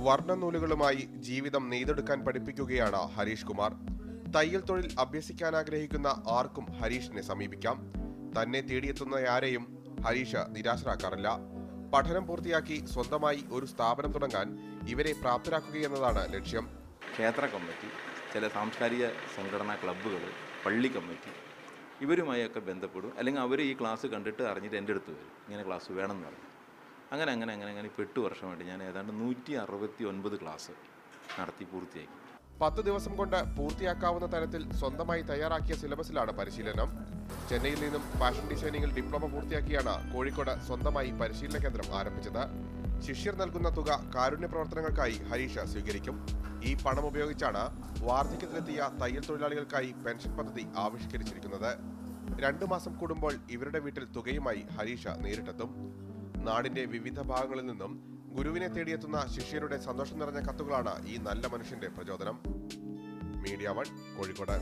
വർണ്ണനൂലുകളുമായി ജീവിതം നെയ്തെടുക്കാൻ പഠിപ്പിക്കുകയാണ് ഹരീഷ് കുമാർ. തയ്യൽ തൊഴിൽ അഭ്യസിക്കാൻ ആഗ്രഹിക്കുന്ന ആർക്കും ഹരീഷിനെ സമീപിക്കാം. തന്നെ തേടിയെത്തുന്നയാരെയും ഹരീഷ് നിരാശരാക്കാറില്ല. പഠനം പൂർത്തിയാക്കി സ്വന്തമായി ഒരു സ്ഥാപനം തുടങ്ങാൻ ഇവരെ പ്രാപ്തരാക്കുകയെന്നതാണ് ലക്ഷ്യം. ക്ഷേത്ര കമ്മിറ്റി, ചില സാംസ്കാരിക സംഘടനാ ക്ലബ്ബുകൾ, പള്ളി കമ്മിറ്റി, ഇവരുമായൊക്കെ ബന്ധപ്പെടും. അല്ലെങ്കിൽ അവർ ഈ ക്ലാസ് കണ്ടിട്ട് അറിഞ്ഞിട്ട് എൻ്റെ അടുത്ത് വരും, ഇങ്ങനെ ക്ലാസ് വേണമെന്ന് പറഞ്ഞു. അങ്ങനെ ഇപ്പോൾ 8 വർഷമായിട്ട് ഞാൻ ഏതാണ്ട് 169 ക്ലാസ് നടത്തി പൂർത്തിയാക്കി. 10 ദിവസം കൊണ്ട് പൂർത്തിയാക്കാവുന്ന തരത്തിൽ സ്വന്തമായി തയ്യാറാക്കിയ സിലബസിലാണ് പരിശീലനം. ചെന്നൈയിൽ നിന്നും ഫാഷൻ ഡിസൈനിങ്ങിൽ ഡിപ്ലോമ പൂർത്തിയാക്കിയാണ് കോഴിക്കോട് സ്വന്തമായി പരിശീലന കേന്ദ്രം ആരംഭിച്ചത്. ശിഷ്യർ നൽകുന്ന തുക കാരുണ്യ പ്രവർത്തനങ്ങൾക്കായി ഹരീഷ് സ്വീകരിക്കും. ഈ പണം ഉപയോഗിച്ചാണ് വാർദ്ധക്യത്തിലെത്തിയ തയ്യൽ തൊഴിലാളികൾക്കായി പെൻഷൻ പദ്ധതി ആവിഷ്കരിച്ചിരിക്കുന്നത്. 2 മാസം കൂടുമ്പോൾ ഇവരുടെ വീട്ടിൽ തുകയുമായി ഹരീഷ് നേരിട്ടെത്തും. നാടിന്റെ വിവിധ ഭാഗങ്ങളിൽ നിന്നും ഗുരുവിനെ തേടിയെത്തുന്ന ശിഷ്യരുടെ സന്തോഷം നിറഞ്ഞ കത്തുകളാണ് ഈ നല്ല മനുഷ്യന്റെ പ്രചോദനം. മീഡിയ 1 കോഴിക്കോട്.